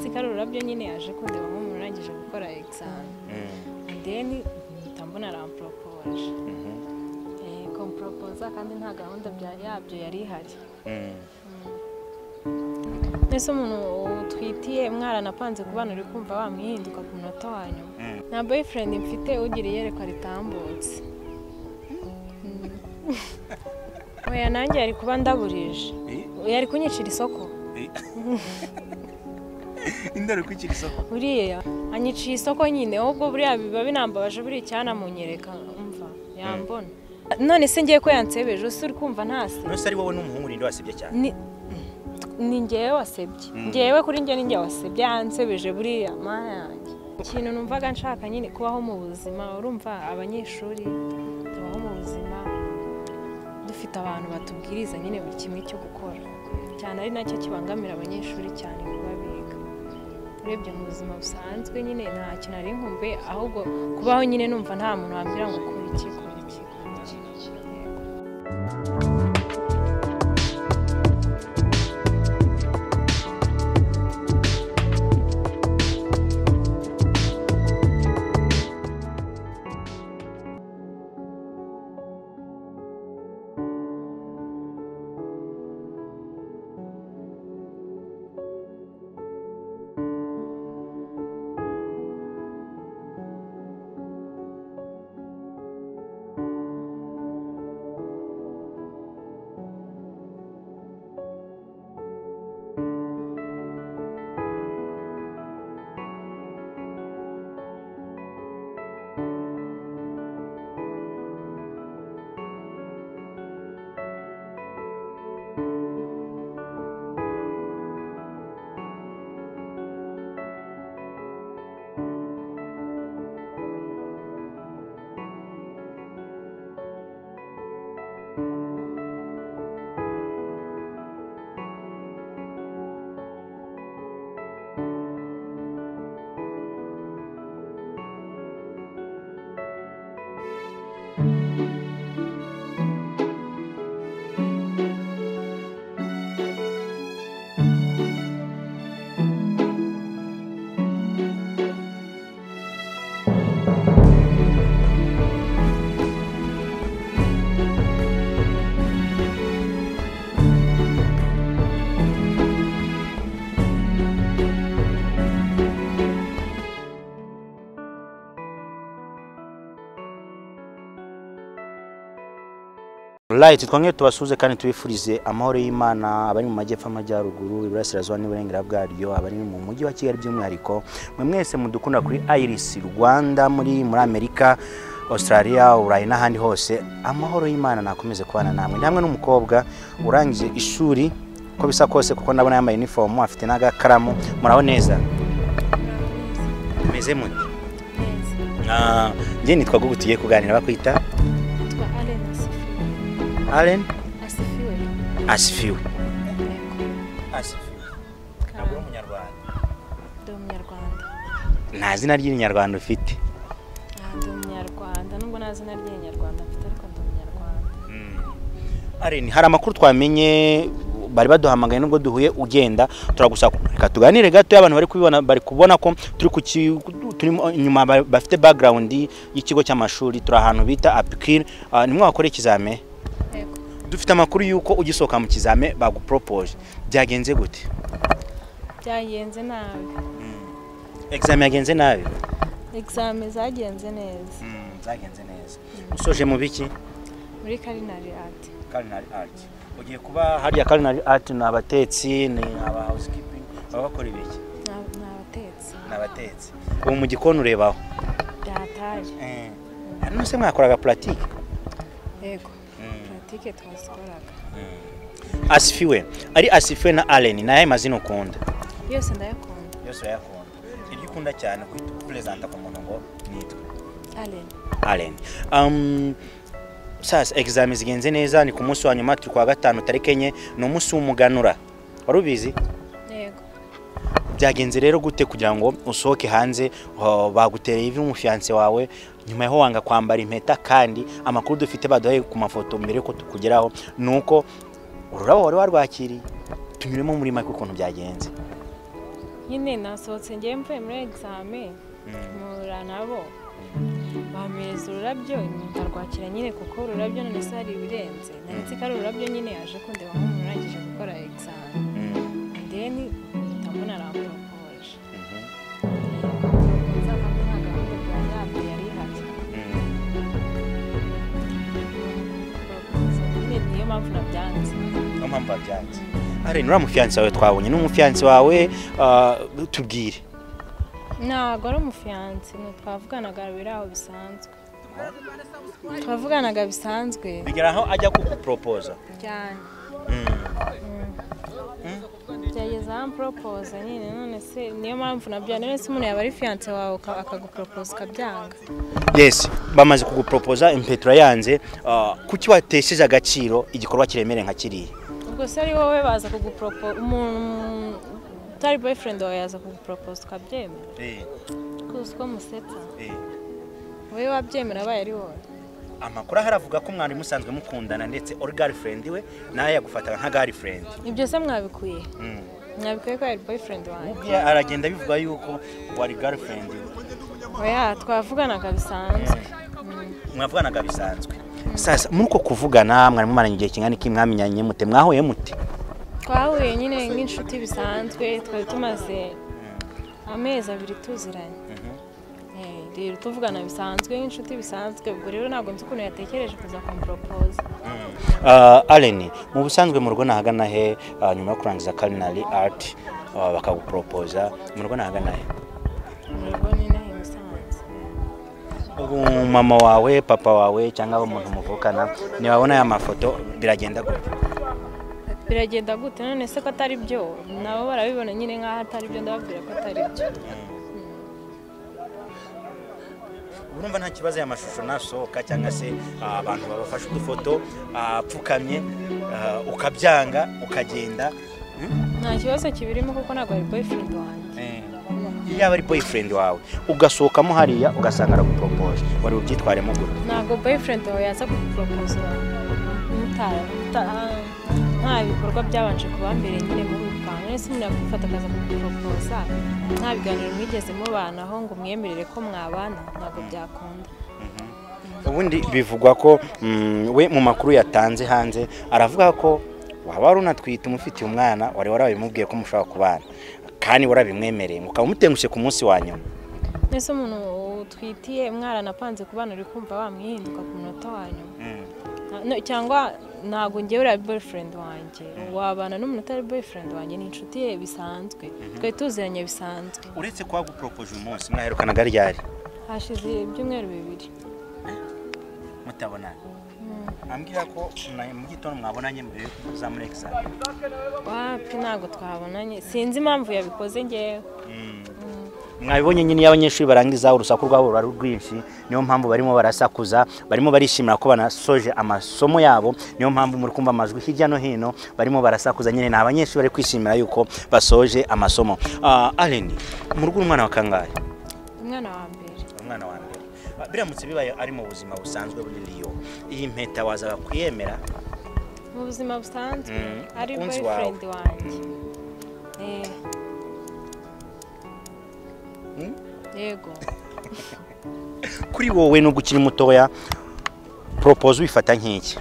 nzi ko ari ururabyo nyine yaje kundeba nk'umuntu urangije gukora exam and then mbona arampropose kompropoza kandi nta gahunda yabyo yari ihari. Nese umuntu utwitiye mwaranapanze ku bana uri kumva wamwihinduka ku munota wanyu. Na boyfriend mfite ugira yerekwa ritambutse. Oya nanjye ari kuba ndaburije. Yari kunyicira isoko. Indaro kwicira isoko. Uriya anyiciye isoko nyine ahubwo buriya biba binambabaje buri cyana munyereka umva yambona. None se ngiye ko yansebeje usuri kumva ntase. None se ari wowe n'umuhungu rinde wasebye cyane. Ni ngewe wasebye. Ngewe kuri nge ninjye wasebye yansebeje buriya mana yanjye. Ikintu numvaga nshaka nyine kubaho mu buzima urumva abanyeshuri tubaho mu buzima dufite abantu batubwiriza nyine buri kimwe cyo gukora. Cyane ari nacyo kibangamira abanyeshuri cyane kuba biga. Urebye mu buzima busanzwe nyine nta kintu ari nkumbe ahubwo kubaho nyine numva nta muntu wambwira ngo kora iki. Right, twongeye tubasuze kandi tubifurize amahoro y'Imana abari mu majyepfo amajyaruguru iburasirazuba n'iburengera bwaryo abari mu mujyi wa Kigali by'umwihariko mwe mwese mudukunda kuri Iris Rwanda muri Amerika Australia Urayi n'ahandi hose amahoro y'Imana nakomeze kubana namwe hamwe n'umukobwa urangije ishuri ko bisa kose kuko ndabona yambaye uniform afite n'agakaramu muraho neza meze muti nje nitwa gubutiye kuganira bakwita Allen Asifiwe. Ntabwo umunyarwanda. Ndi umunyarwanda. Nta zina ry'inyarwanda ufite. Ndi umunyarwanda nubwo nta zina ry'inyarwanda mfite ariko ndi umunyarwanda. Allen hari amakuru twamenye bari baduhamagaye nubwo duhuye ugenda turagusaka reka tuganire gato y'abantu bari kubona ko turi inyuma bafite background y'ikigo cy'amashuri turi ahantu bita Apikir nimwe wakore ikizame. Dufite amakuru yuko ugisoka mu kizame bagupropose byagenze gute? Byagenze nabi. Exam yagenze nabi? Exam zagenze neza. Zagenze neza. Usoje mu biki? Muri culinary art. Culinary art. Ugiye kuba hariya culinary art n'abatetsi ni aba housekeeping babakora ibiki? N'abatetsi. Ubu mu gikoni urebaho? Byataje. Hano se mwakoraga pratique? Yego. Pratique twasikoraga. Asifiwe. Ari Asifiwe na Allen naye mazina ukunda? Yose ndayakunda. Yose yakunda. Iri ukunda cyane kwipresenta ku muntu ngo nitwa Allen. Sasa exam zigenze neza ni ku munsi wa nyuma turi kwa gatanu tariki enye no umunsi w'umuganura. Wari ubizi? Yego. Byagenze rero gute kugira ngo usohoke hanze bagutereye ivi umufiance wawe nyuma yaho wanga kwambara impeta kandi amakuru dufite baduhaye ku mafoto mbere ko tukugeraho nuko ururabo wari warwakiriye tunyuremo muri make ukuntu byagenze. nyine nasohotse ngiye mvuye muri examen mpura nabo bampereza ururabyo ndarwakira nyine kuko ururabyo none se hari ibirenze nanditse ko ari ururabyo nyine yaje kundeba nk'umuntu urangije gukora examen then ndabona aramporopoje niyo mpamvu nabyanze Ari nura mufiyansi wawe twabonye n'umufiyansi wawe tubwire ntabwo ari umufiyansi twavuganaga biraho bisanzwe twavuganaga bisanzwe bigera aho ajya kugupropoza cyane byageze aho amporopoza nyine none se niyo mpamvu nabyo none se umuntu yaba ari fiyanse wawe akagupropoza ukabyanga yes bamaze kugupropoza impetura yanze kuki watesheje agaciro igikorwa kiremere nka kiriya ubwo se ari wowe baza kugupropoza umuntu utari boyfriend wawe yaza kugupropoza ukabyemera kuzi ko musetsa wowe wabyemera abaye ari wowe amakuru haravuga ko mwari musanzwe mukundana ndetse uri girlfriend we naye yagufataga nka girlfriend ibyo se mwabikuye mwabikuye ko ari boyfriend wanjye aragenda bivuga yuko wari girlfriend oya twavuganaga bisanzwe mwavuganaga bisanzwe sasa muri uko kuvugana mwari mumaranye igihe kingana iki mwamenyanye mute mwahuye mute twahuye nyine nk'inshuti bisanzwe twari tumaze amezi 2 tuziranye rero tuvugana bisanzwe nk'inshuti bisanzwe ubwo rero ntabwo nzi ukuntu yatekereje kuza kumpropose Allen mu busanzwe mu rugo nahagana he nyuma yo kurangiza culinary art bakagupropoza mu rugo nahagana he mu rugo nyine he Musanze ubu mama wawe papa wawe cyangwa umuntu muvukana ni babona ya mafoto biragenda gute none se ko atari byo nabo barabibona nyine nk'aho atari byo ndababwira ko atari byo urumva nta kibazo y'amashusho nasohoka cyangwa se abantu babafasha udufoto apfukamye ukabyanga ukagenda nta kibazo kibirimo kuko ntabwo ari boyfriend wanjye yaba ari boyfriend wawe ugasohokamo hariya ugasanga aragupropose wari ubyitwaremo gute ntabwo boyfriend wawe yaza kugupropose nta bikorwa byabanje kuba mbere nyine muri rupangu nese umuntu yakufata akaza kuguporopoza nta biganiro mwigeze mubanaho ngo umwemerere ko mwabana ntabwo byakunda ubundi bivugwa ko we mu makuru yatanze hanze aravuga ko waba wari unatwite umufitiye umwana wari warabimubwiye ko mushobora kubana kandi warabimwemereye mukaba umutengushye ku munsi wa nyuma nese umuntu utwitiye mwaranapanze kubana uri kumva wamwihinduka ku munota wa nyuma cyangwa ntabwo ngewe uri boyfriend wanjye wabana n'umuntu utari boyfriend wanjye ni inshuti ye bisanzwe twari tuziranye bisanzwe uretse ko wagupropose uyu munsi mwaherukanaga ryari hashize ibyumweru 2 mutabona ambwira ko mu gitondo mwabonanye mbere yo kuza muri examen wapi ntabwo twabonanye sinzi impamvu yabikoze ngewe mwabibonye nyine y'abanyeshuri barangiza urusaku rwabo rari rwinshi niyo mpamvu barimo barasakuza barimo barishimira ko banasoje amasomo yabo niyo mpamvu muri kumva amajwi hirya no hino barimo barasakuza nyine na abanyeshuri bari kwishimira yuko basoje amasomo Allen mu rugo umwana wa kangahe umwana wa mbere biramutse bibaye ari mu buzima busanzwe buriyo iyi mpeta wazaga kwiyemera mu buzima busanzwe ari boyfriend wanjye yego kuri wowe no gukiri mutoya propose wifata nk'iki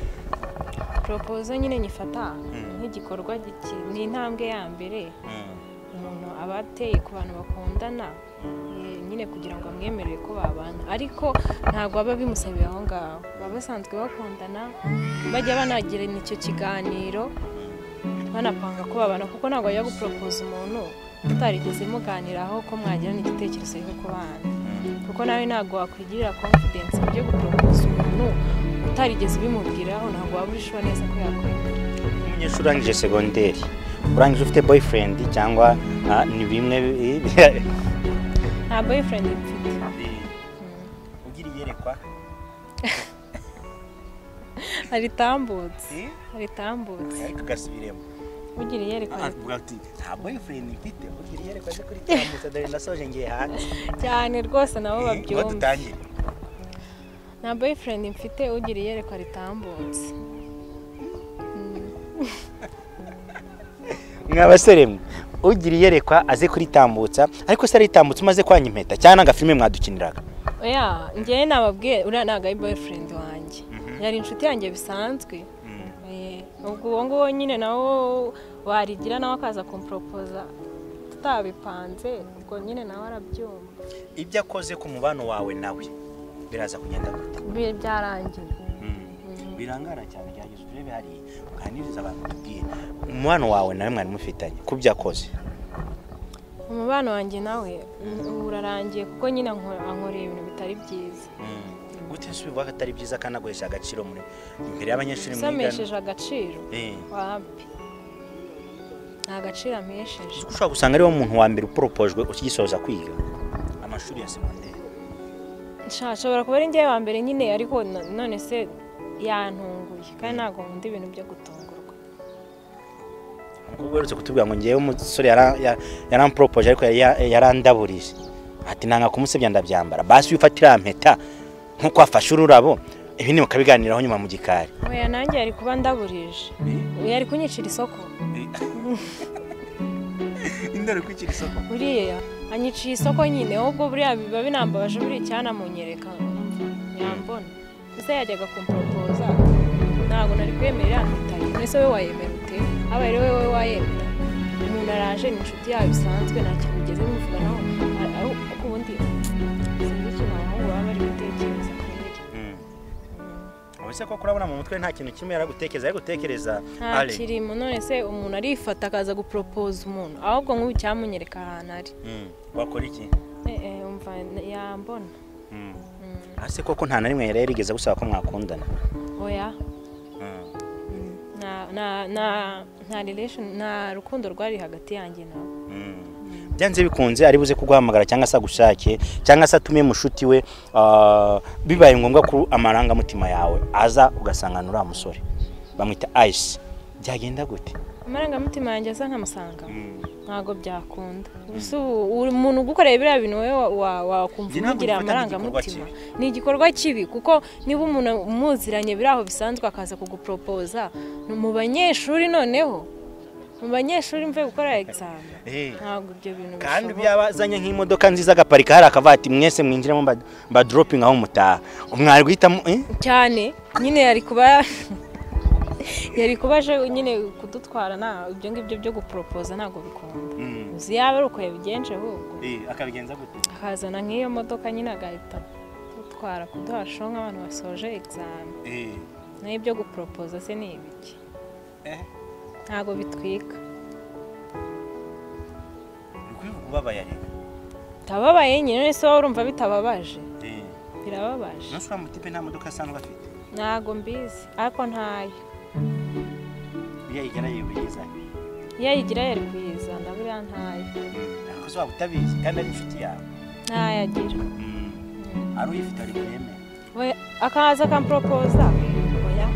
propose nyine nyifata nk'igikorwa ni intambwe ya mbere umuntu aba ateye ku bantu bakundana nyine kugira ngo amwemerere ko babana ariko ntabwo baba bimusabiye aho ngaho baba basanzwe bakundana bajya banagira icyo kiganiro banapanga ko babana kuko ntabwo bajya gupropose umuntu utarigeze muganiraho ko mwagirana igitekerezo cyo kubana kuko nawe ntabwo wakwigirira confidence ujye gupropose umuntu utarigeze bimubwiraho ntabwo waba urishwa neza ko yakwemera umunyeshuri urangije secondaire urangije ufite boyfriend cyangwa ni bimwe nta boyfriend mfite ugira iyerekwa aritambutse ariko gasubiremo ugira iyerekwa nta boyfriend mfite ugira iyerekwa je kuri tambutse dore ndasoje ngiye hanze cyane rwose nabo babyumva dutangire nta boyfriend mfite ugira iyerekwa ritambutse mwabasere ugira iyerekwa aze kuritambutsa ariko se aritambutsa umaze kwanya impeta cyane agafilme mwadukiniraga oya njye nababwiye uriya ntago ari boyfriend wanjye yari inshuti yanjye bisanzwe ubwo uwo nguwo nyine nawo warigira nawe akaza kumporopoza tutabipanze ubwo nyine nawe arabyumva ibyo akoze ku mubano wawe nawe biraza kugenda gute byarangiye birangara cyane cyageze urebe hari ukaniriza abantu tubwiye umubano wawe nawe mwari mufitanye ku byo akoze umubano wanjye nawe urarangiye kuko nyine ankoreye ibintu bitari byiza gute se ubivuga ko atari byiza kandi aguhesha agaciro muri imbere y'abanyeshuri mwigana samesheje agaciro wapi nta gaciro amesheje ushobora gusanga ariwo muntu wa mbere uporopojwe ukigisoza kwiga amashuri ya segonderi nshobora kuba ari njyewe wa mbere nyine ariko none se yantunguye kandi ntabwo nkunda ibintu byo gutungurwa umukobwa uherutse kutubwira ngo ngewe umusore yaramporopoje ariko yarandaburije ati nanga kumusebya ndabyambara basi wifatira mpeta nkuko afashe ururabo ibindi mukabiganiraho nyuma mu gikari oya nanjye yari kuba ndaburije yari kunyicira isoko indaro kwicira isoko buriya anyiciye isoko nyine ahubwo buriya biba binambabaje buriya cyane amunyereka yambona ese yajyaga kumporopoza ntabwo nari kwemerera mpita ese we wayemera ute aba rero wowe wayemera umuntu araje ni inshuti yawe bisanzwe nta kintu ugeze muvuganaho kuko ubundi sinzi ikintu abahungu baba bari gutekereza ese ko kurabona mu mutwe nta kintu kimwe yaragutekereza gutekereza ale kirimo none se umuntu arifata akaza gupropose umuntu ahubwo nk'ubu cyamunyereka ahantu ari wakora iki umva yambona ase koko nta na rimwe yari yarigeze gusaba ko mwakundana oya nta relation nta rukundo rwari hagati yanjye nawe byanze bikunze ari buze kuguhamagara cyangwa se agushake cyangwa se atume mushuti we bibaye ngombwa ko amarangamutima yawe aza ugasangana uriya musore bamwita Ice byagenda gute amarangamutima yanjye aza nkamusanga ntabwo byakunda umuntu ugukoreye biriya bintu wowe wakumva ugira amarangamutima ni igikorwa kibi kuko niba umuntu umuziranye biri aho bisanzwe akaza kuguporopoza mu banyeshuri noneho mu banyeshuri mve gukora examen ntabwo ibyo bintu kandi byabazanye nk'imodoka nziza agaparika hari akavati mwese mwinjiramo ba dropping aho mutaha umwari guhitamo cyane nyine yari kubaje nyine kudutwara na ibyo ngibyo byo guporopoza ntabwo bikunda uzi yaba ari uko yabigenje ahubwo akabigenza gute akazana nk'iyo modoka nyine agahita dutwara kuduha show nk'abantu basoje examen naho ibyo guporopoza se ni ibiki ntabwo bitwika ubabaye tababaye nyine nese wowe urumva bitababaje birababaje nose uriya mutipe nta modoka asanzwe afite ntabwo mbizi ariko ntayo iyo ayigira yibiza iyo ayigira yari kuyizana buriya ntayo ariko se waba utabizi kandi ari inshuti yawe ntayo agira ari uyifite ari kuyemera akaza akamporopoza oya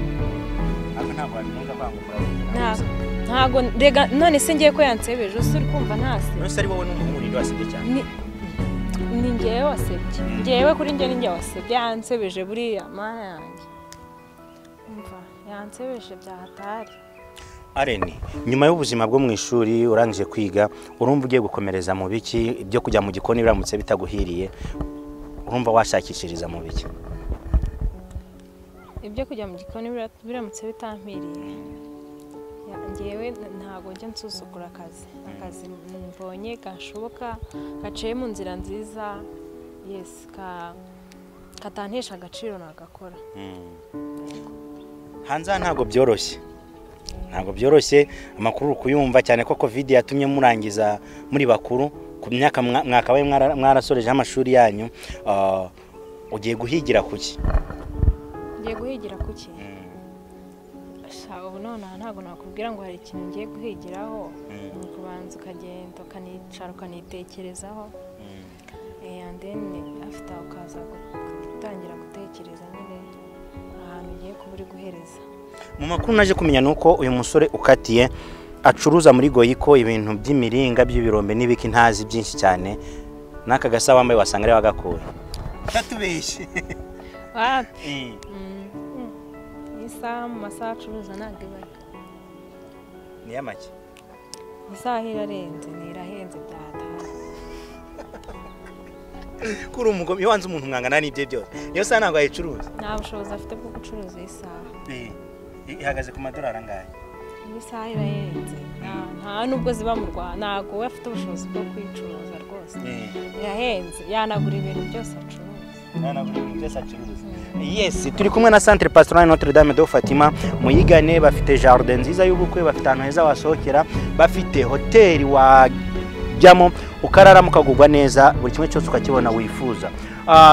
ariko ntabwo wabinenga kwanga ntabwo rega none se ngiye ko yansebeje use uri kumva ntase none se ari wowe n'umuhungu wasebye cyane ni ngewe wasebye ngewe kuri njye ninjye wasebye yansebeje buriya mana yanjye umva yansebeje byahatari Areni nyuma y'ubuzima bwo mu ishuri urangije kwiga urumva ugiye gukomereza mu biki ibyo kujya mu gikoni biramutse bitaguhiriye urumva washakishiriza mu biki ibyo kujya mu gikoni biramutse bitampiriye ngewe ntabwo njya nsuzugura akazi mbonye gashoboka gaciye mu nzira nziza yes katantesha agaciro nagakora hanze ntabwo byoroshye amakuru kuyumva cyane ko covid yatumye murangiza muri bakuru ku myaka mwakabaye mwarasoreje amashuri yanyu ugiye guhigira kuki ngiye guhigira kuki ubu none ntabwo nakubwira ngo hari ikintu ngiye guhigiraho ni ukubanza ukagenda ukanicara ukanitekerezaho and then after ukaza gutangira gutekereza nyine ahantu ugiye kuba uri guhereza mu makuru naje kumenya nuko uyu musore ukatiye acuruza muri Goyiko ibintu by'imiringa by'ibirombe n'ibiki ntazi byinshi cyane naka gasa wambaye wasanga ari wagakuye tatubeshe wapi isaha mu masaha acuruza ntabwo ibara ni yamake isaha irarenze ntirahenze data kuri umugome iyo wanze umuntu mwangana n'ibye byose niyo saha ntabwo ayicuruza nta bushobozi afite bwo gucuruza isaha ihagaze ku madolari angahe isaha irahenze nta nubwo ziba mu Rwanda ntabwo we afite ubushobozi bwo kuyicuruza rwose irahenze yanagura ibintu byose acuruza yes turi kumwe na Centre Pastoral Notre Dame de Fatima muyigane bafite jardin nziza y'ubukwe bafite ahantu heza wasohokera bafite hoteli wajyamo ukarara mukagurwa neza buri kimwe cyose ukakibona wifuza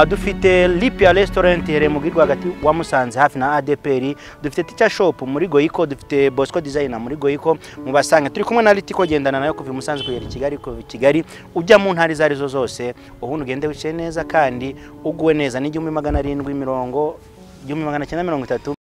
dufite Lipia Restaurant here mu girwa hagati wa Musanze hafi na ADPR dufite Teacher Shop muri Goyiko dufite Bosco Design muri Goyiko mu basange turi kumwe na Litiko gendana nayo kuva Musanze kugera Kigali kuva Kigali ujya mu ntari zari zo zose ubundi ugende wice neza kandi uguwe neza ni 1730